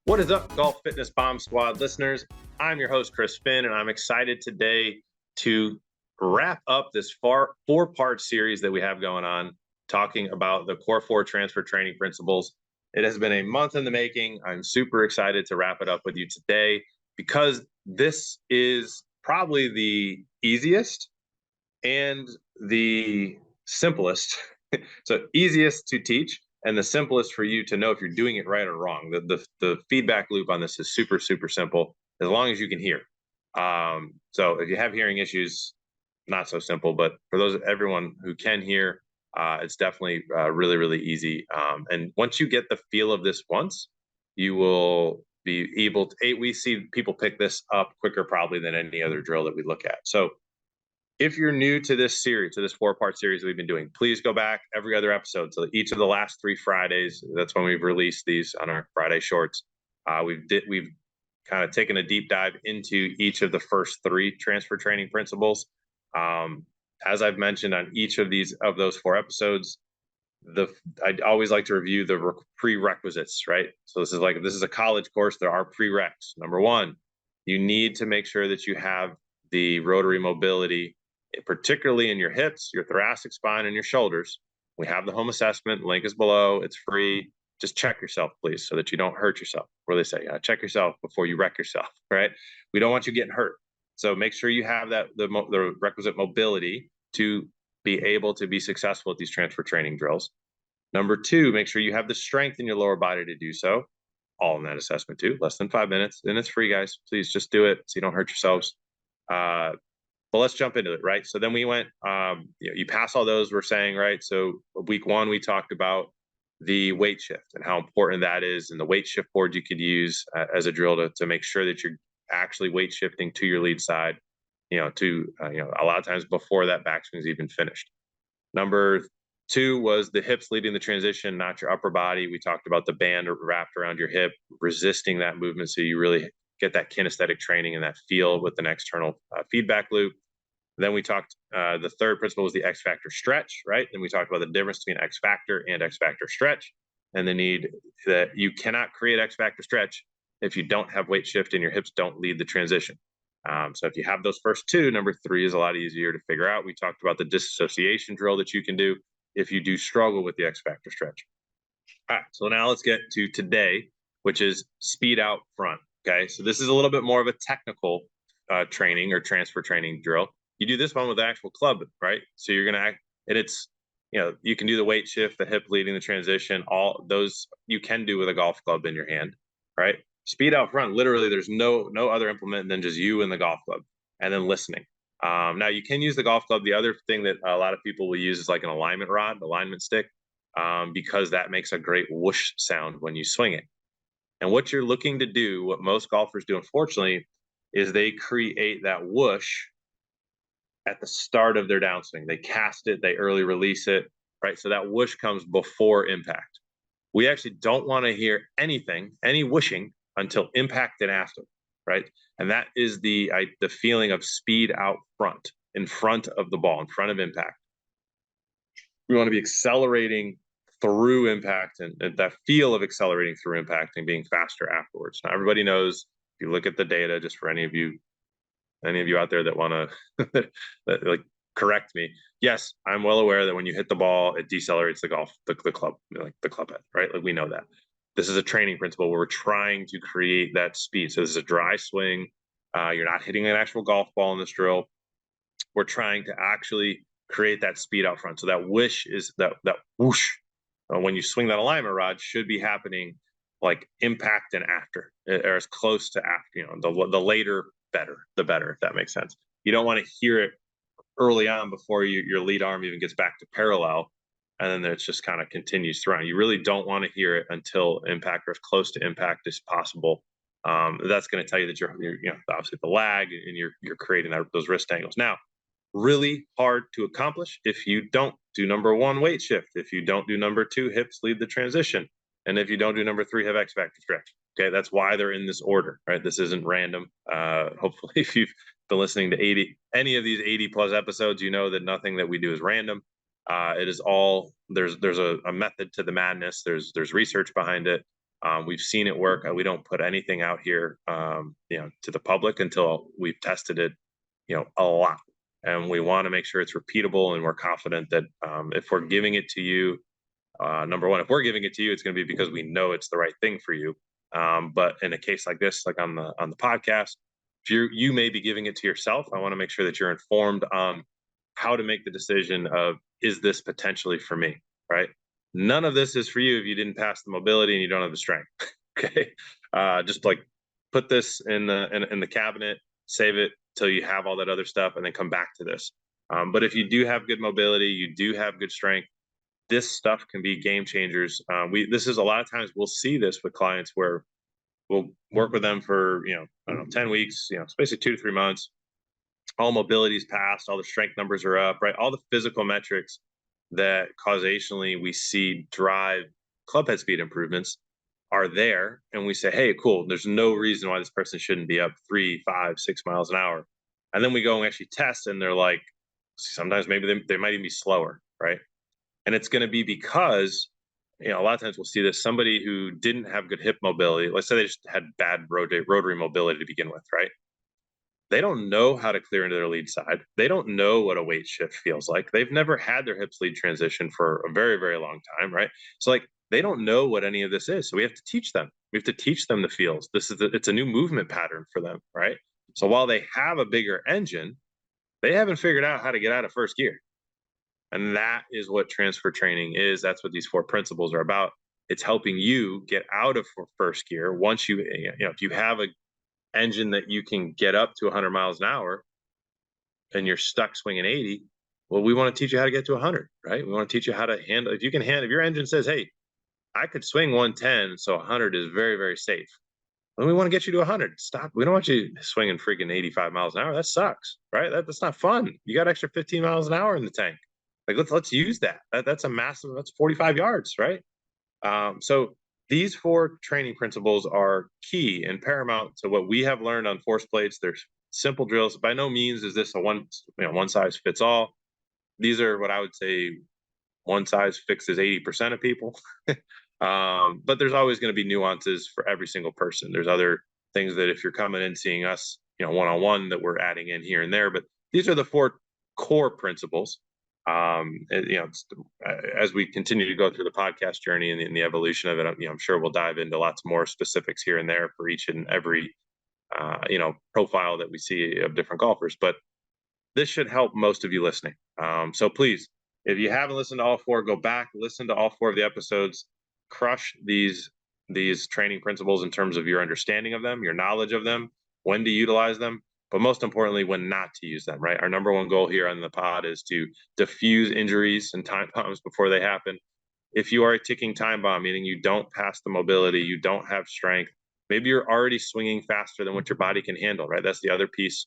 What is up, Golf Fitness Bomb Squad listeners? I'm your host, Chris Finn, and I'm excited today to wrap up this four-part series that we have going on, talking about the Core 4 transfer training principles. It has been a month in the making. I'm super excited to wrap it up with you today because this is probably the easiest and the simplest. So easiest to teach and the simplest for you to know if you're doing it right or wrong. The feedback loop on this is super, super simple as long as you can hear. So if you have hearing issues, not so simple, but for everyone who can hear, it's definitely really, really easy. And once you get the feel of this once, you will be able to, we see people pick this up quicker probably than any other drill that we look at. So if you're new to this series, to this four-part series we've been doing, please go back every other episode. So each of the last 3 Fridays, that's when we've released these on our Friday shorts. We've kind of taken a deep dive into each of the first 3 transfer training principles. As I've mentioned on each of those 4 episodes, I'd always like to review the prerequisites, right? So this is a college course. There are prereqs. Number 1, you need to make sure that you have the rotary mobility, particularly in your hips, your thoracic spine, and your shoulders. We have the home assessment. Link is below. It's free. Just check yourself, please, so that you don't hurt yourself. Where they say, check yourself before you wreck yourself, right? We don't want you getting hurt. So make sure you have the requisite mobility to be able to be successful at these transfer training drills. Number 2, make sure you have the strength in your lower body to do so. All in that assessment too, less than 5 minutes, and it's free, guys. Please just do it so you don't hurt yourselves. But let's jump into it, right? So then we went, you pass all those, we're saying, right? So week 1, we talked about the weight shift and how important that is, and the weight shift board you could use as a drill to make sure that you're actually weight shifting to your lead side, a lot of times before that backswing is even finished. Number 2 was the hips leading the transition, not your upper body. We talked about the band wrapped around your hip, resisting that movement so you really get that kinesthetic training and that feel with an external feedback loop. Then we talked, the third principle was the X factor stretch, right? Then we talked about the difference between X factor and X factor stretch, and the need that you cannot create X factor stretch if you don't have weight shift and your hips don't lead the transition. So if you have those first 2, number 3 is a lot easier to figure out. We talked about the disassociation drill that you can do if you do struggle with the X factor stretch. All right, so now let's get to today, which is speed out front. Okay, so this is a little bit more of a technical training or transfer training drill. You do this one with the actual club, right? So you're gonna act, and it's, you can do the weight shift, the hip leading the transition, all those you can do with a golf club in your hand, right? Speed out front, literally, there's no other implement than just you and the golf club, and then listening. Now you can use the golf club. The other thing that a lot of people will use is like an alignment rod, alignment stick, because that makes a great whoosh sound when you swing it. And what you're looking to do, what most golfers do, unfortunately, is they create that whoosh at the start of their downswing. They cast it, they early release it, right? So that whoosh comes before impact. We actually don't want to hear any whooshing until impact and after, right? And that is the feeling of speed out front, in front of the ball, in front of impact. We want to be accelerating through impact, and that feel of accelerating through impact and being faster afterwards. Now, everybody knows, if you look at the data, just for any of you out there that want to like correct me, yes, I'm well aware that when you hit the ball, it decelerates the club, like the club head, right? Like, we know that. This is a training principle where we're trying to create that speed. So this is a dry swing. You're not hitting an actual golf ball in this drill. We're trying to actually create that speed out front. So that whoosh is that whoosh. When you swing that alignment rod, should be happening like impact and after, or as close to after. The later the better, if that makes sense. You don't want to hear it early on before your lead arm even gets back to parallel, and then it just kind of continues through. You really don't want to hear it until impact, or as close to impact as possible. That's going to tell you that you're obviously the lag, and you're creating those wrist angles. Now, really hard to accomplish if you don't do number 1, weight shift, if you don't do number 2, hips lead the transition, and if you don't do number 3, have X factor stretch. Okay, that's why they're in this order, right? This isn't random. Hopefully, if you've been listening to any of these 80 plus episodes, you know that nothing that we do is random. It is all, there's a method to the madness. There's research behind it. We've seen it work. We don't put anything out here, to the public until we've tested it, a lot. And we want to make sure it's repeatable, and we're confident that if we're giving it to you, number one, if we're giving it to you, it's going to be because we know it's the right thing for you. But in a case like this, like on the podcast, if you may be giving it to yourself, I want to make sure that you're informed on how to make the decision of, is this potentially for me, right? None of this is for you if you didn't pass the mobility and you don't have the strength. Okay, just like put this in the cabinet, save it till you have all that other stuff, and then come back to this. But if you do have good mobility, you do have good strength, this stuff can be game changers. This is a lot of times we'll see this with clients where we'll work with them for, I don't know, 10 weeks, it's basically 2 to 3 months. All mobility's passed, all the strength numbers are up, right? All the physical metrics that causationally we see drive clubhead speed improvements are there. And we say, hey, cool, there's no reason why this person shouldn't be up 3, 5, 6 miles an hour. And then we go and actually test, and they're like, sometimes maybe they might even be slower, right? And it's going to be because, a lot of times we'll see this, somebody who didn't have good hip mobility, let's say they just had bad rotary mobility to begin with, right? They don't know how to clear into their lead side. They don't know what a weight shift feels like. They've never had their hips lead transition for a very, very long time, right? So like they don't know what any of this is. So we have to teach them. We have to teach them the feels. It's a new movement pattern for them, right? So while they have a bigger engine, they haven't figured out how to get out of first gear. And that is what transfer training is. That's what these 4 principles are about. It's helping you get out of first gear. Once if you have a engine that you can get up to 100 miles an hour and you're stuck swinging 80, well, we want to teach you how to get to 100, right? We want to teach you how to handle, if your engine says, hey, I could swing 110, so 100 is very, very safe. Well, we want to get you to 100. Stop. We don't want you swinging freaking 85 miles an hour. That sucks, right? That's not fun. You got extra 15 miles an hour in the tank. Like, let's use that. That's 45 yards, right? So these 4 training principles are key and paramount to what we have learned on force plates. They're simple drills. By no means is this a one size fits all. These are what I would say one size fixes 80% of people. But there's always going to be nuances for every single person. There's other things that if you're coming in seeing us, one-on-one, that we're adding in here and there. But these are the 4 core principles. As we continue to go through the podcast journey and the evolution of it, I'm sure we'll dive into lots more specifics here and there for each and every, profile that we see of different golfers. But this should help most of you listening. So please, if you haven't listened to all 4, go back, listen to all 4 of the episodes, crush these training principles in terms of your understanding of them, your knowledge of them, when to utilize them, but most importantly, when not to use them, right? Our number one goal here on the pod is to diffuse injuries and time bombs before they happen. If you are a ticking time bomb, meaning you don't pass the mobility, you don't have strength, maybe you're already swinging faster than what your body can handle, right? That's the other piece.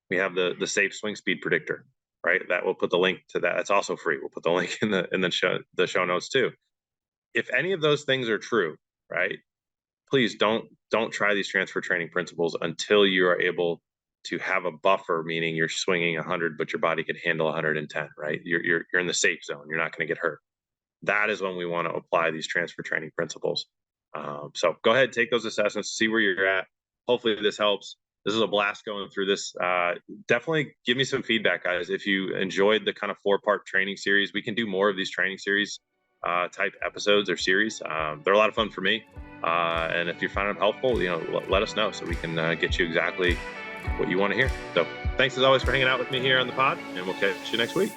We have the safe swing speed predictor, right? That we'll put the link to that. It's also free. We'll put the link in the show notes too. If any of those things are true, right? Please don't try these transfer training principles until you are able to have a buffer, meaning you're swinging 100, but your body can handle 110, right? You're in the safe zone. You're not going to get hurt. That is when we want to apply these transfer training principles. So go ahead, take those assessments, see where you're at. Hopefully this helps. This is a blast going through this. Definitely give me some feedback, guys. If you enjoyed the kind of 4-part training series, we can do more of these training series type episodes or series. They're a lot of fun for me. And if you find them helpful, let us know so we can get you exactly what you want to hear. So thanks as always for hanging out with me here on the pod, and we'll catch you next week.